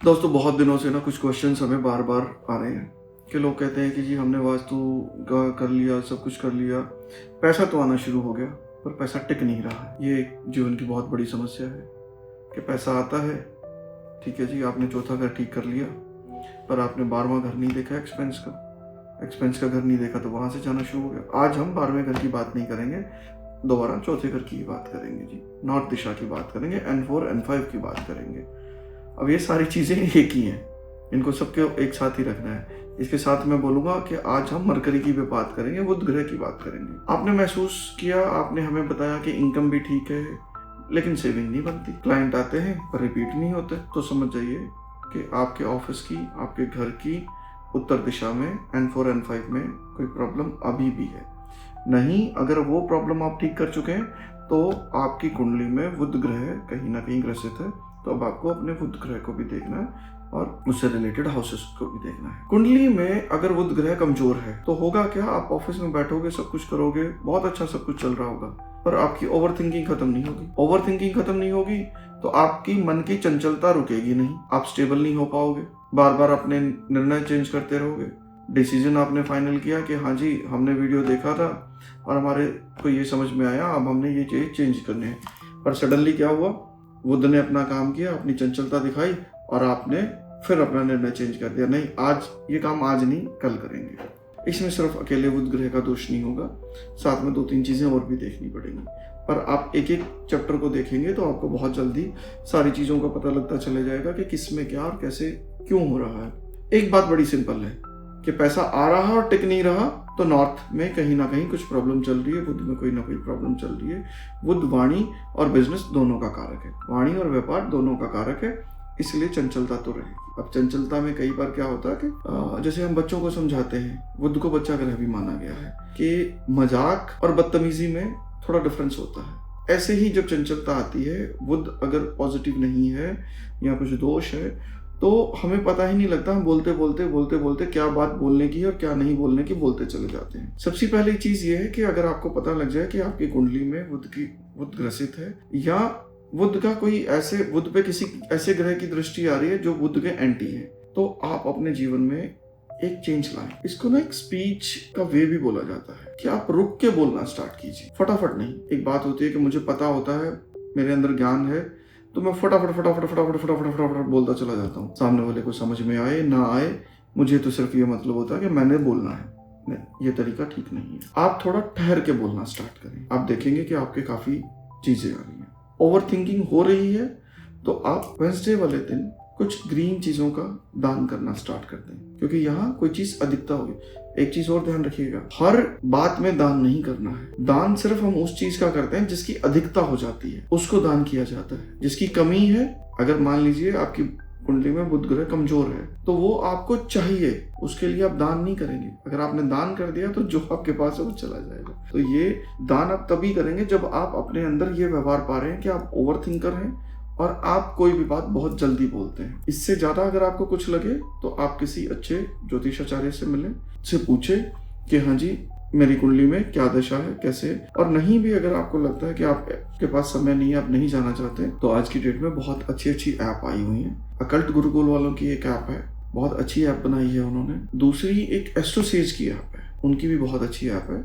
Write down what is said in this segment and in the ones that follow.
दोस्तों बहुत दिनों से ना कुछ क्वेश्चंस हमें बार बार आ रहे हैं कि लोग कहते हैं कि जी हमने वास्तु का कर लिया, सब कुछ कर लिया, पैसा तो आना शुरू हो गया पर पैसा टिक नहीं रहा है। ये एक जीवन की बहुत बड़ी समस्या है कि पैसा आता है, ठीक है जी, आपने चौथा घर ठीक कर लिया पर आपने 12वां घर नहीं देखा, एक्सपेंस का घर नहीं देखा तो वहाँ से जाना शुरू हो गया। आज हम 12वें घर की बात नहीं करेंगे, दोबारा चौथे घर की बात करेंगे जी, नॉर्थ दिशा की बात करेंगे, N4 N5 की बात करेंगे। अब ये सारी चीज़ें एक ही हैं, इनको सबके एक साथ ही रखना है। इसके साथ मैं बोलूँगा कि आज हम मरकरी की भी बात करेंगे, बुध ग्रह की बात करेंगे। आपने महसूस किया, आपने हमें बताया कि इनकम भी ठीक है लेकिन सेविंग नहीं बनती, क्लाइंट आते हैं पर रिपीट नहीं होते, तो समझ जाइए कि आपके ऑफिस की, आपके घर की उत्तर दिशा में N4 N5 में कोई प्रॉब्लम अभी भी है। नहीं, अगर वो प्रॉब्लम आप ठीक कर चुके हैं तो आपकी कुंडली में बुध ग्रह कहीं ना कहीं ग्रसित है, तो अब आपको अपने बुध ग्रह को भी देखना है और उससे रिलेटेड हाउसेस को भी देखना है। कुंडली में अगर बुध ग्रह कमजोर है तो होगा क्या, आप ऑफिस में बैठोगे, सब कुछ करोगे, बहुत अच्छा सब कुछ चल रहा होगा, पर आपकी ओवर थिंकिंग खत्म नहीं होगी। ओवर थिंकिंग खत्म नहीं होगी तो आपकी मन की चंचलता रुकेगी नहीं, आप स्टेबल नहीं हो पाओगे, बार बार अपने निर्णय चेंज करते रहोगे। डिसीजन आपने फाइनल किया कि हाँ जी हमने वीडियो देखा था और हमारे को ये समझ में आया, अब हमने ये चीज चेंज करने हैं, पर सडनली क्या हुआ, बुध ने अपना काम किया, अपनी चंचलता दिखाई और आपने फिर अपना निर्णय चेंज कर दिया। नहीं, आज ये काम आज नहीं कल करेंगे। इसमें सिर्फ अकेले बुध ग्रह का दोष नहीं होगा, साथ में 2-3 चीजें और भी देखनी पड़ेंगी, पर आप एक एक चैप्टर को देखेंगे तो आपको बहुत जल्दी सारी चीजों का पता लगता चले जाएगा कि किस में क्या और कैसे क्यों हो रहा है। एक बात बड़ी सिंपल है कि पैसा आ रहा और टिक नहीं रहा तो नॉर्थ में कहीं ना कहीं कुछ प्रॉब्लम चल रही है, बुध में कोई ना कोई प्रॉब्लम चल रही है। बुध वाणी और बिजनेस दोनों का कारक है, वाणी और व्यापार दोनों का कारक है, इसलिए चंचलता तो रहेगी। अब चंचलता में कई बार क्या होता है कि जैसे हम बच्चों को समझाते हैं, बुध को बच्चा ग्रह भी माना गया है कि मजाक और बदतमीजी में थोड़ा डिफरेंस होता है। ऐसे ही जब चंचलता आती है, बुध अगर पॉजिटिव नहीं है या कुछ दोष है तो हमें पता ही नहीं लगता, हम बोलते बोलते क्या बात बोलने की और क्या नहीं बोलने की बोलते चले जाते हैं। सबसे पहली चीज ये है कि अगर आपको पता लग जाए कि आपकी कुंडली में बुध ग्रसित है या बुध का कोई ऐसे, बुध पे किसी ऐसे ग्रह की दृष्टि आ रही है जो बुध के एंटी है, तो आप अपने जीवन में एक चेंज लाएं। इसको ना एक स्पीच का वे भी बोला जाता है कि आप रुक के बोलना स्टार्ट कीजिए, फटाफट नहीं। एक बात होती है कि मुझे पता होता है, मेरे अंदर ज्ञान है, तो मैं फटाफट बोलता चला जाता हूँ, सामने वाले को समझ में आए ना आए, मुझे तो सिर्फ ये मतलब होता है कि मैंने बोलना है। नहीं, ये तरीका ठीक नहीं है। आप थोड़ा ठहर के बोलना स्टार्ट करें, आप देखेंगे कि आपके काफी चीजें आ रही हैं। ओवर थिंकिंग हो रही है तो आप वेडनेसडे वाले दिन कुछ ग्रीन चीजों का दान करना स्टार्ट कर दें, क्योंकि यहाँ कोई चीज अधिकता होगी। एक चीज और ध्यान रखिएगा, हर बात में दान नहीं करना है। दान सिर्फ हम उस चीज का करते हैं जिसकी अधिकता हो जाती है, उसको दान किया जाता है। जिसकी कमी है, अगर मान लीजिए आपकी कुंडली में बुध ग्रह कमजोर है तो वो आपको चाहिए, उसके लिए आप दान नहीं करेंगे। अगर आपने दान कर दिया तो जो आपके पास है वो चला जाएगा। तो ये दान आप तभी करेंगे जब आप अपने अंदर ये व्यवहार पा रहे हैं कि आप ओवर थिंकर हैं और आप कोई भी बात बहुत जल्दी बोलते हैं। इससे ज्यादा अगर आपको कुछ लगे तो आप किसी अच्छे ज्योतिषाचार्य से मिलें, से पूछे कि हाँ जी मेरी कुंडली में क्या दशा है, कैसे। और नहीं भी अगर आपको लगता है कि आपके पास समय नहीं है, आप नहीं जाना चाहते, तो आज की डेट में बहुत अच्छी ऐप आई हुई है। अकल्ट गुरुकुल वालों की एक ऐप है, बहुत अच्छी ऐप बनाई है उन्होंने। दूसरी एक एस्ट्रोसेज की ऐप है, उनकी भी बहुत अच्छी ऐप है।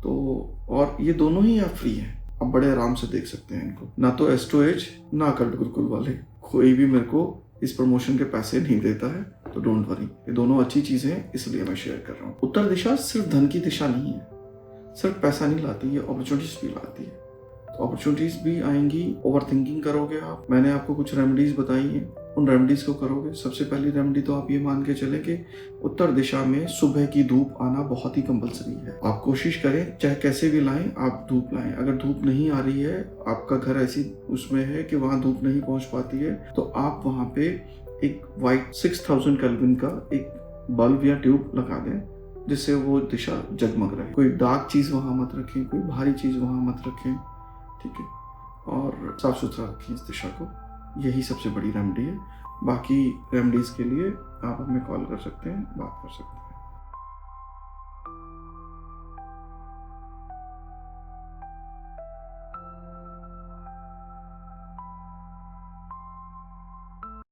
तो और ये दोनों ही ऐप फ्री है, आप बड़े आराम से देख सकते हैं इनको। ना तो एस्ट्रोएज ना अकल्ट गुरुकुल वाले, कोई भी मेरे को इस प्रमोशन के पैसे नहीं देता है, तो डोंट वरी, ये दोनों अच्छी चीजें हैं इसलिए मैं शेयर कर रहा हूँ। उत्तर दिशा सिर्फ धन की दिशा नहीं है, सिर्फ पैसा नहीं लाती, ये अपॉर्चुनिटीज भी लाती है। तो अपॉर्चुनिटीज भी आएंगी, ओवर थिंकिंग करोगे आप। मैंने आपको कुछ रेमेडीज बताई हैं, उन रेमेडीज को करोगे। सबसे पहली रेमेडी तो आप ये मान के चले कि उत्तर दिशा में सुबह की धूप आना बहुत ही कंपलसरी है। आप कोशिश करें, चाहे कैसे भी लाएं, आप धूप लाएं। अगर धूप नहीं आ रही है, आपका घर ऐसी उसमें है कि वहां धूप नहीं पहुंच पाती है, तो आप वहां पे एक वाइट 6000 केल्विन का एक बल्ब या ट्यूब लगा दें, जिससे वो दिशा जगमग रहे। कोई डार्क चीज वहां मत रखें, कोई भारी चीज वहां मत रखें, ठीक है, और साफ सुथरा रखें इस दिशा को। यही सबसे बड़ी रेमेडी है। बाकी रेमेडीज के लिए आप हमें कॉल कर सकते हैं, बात कर सकते हैं।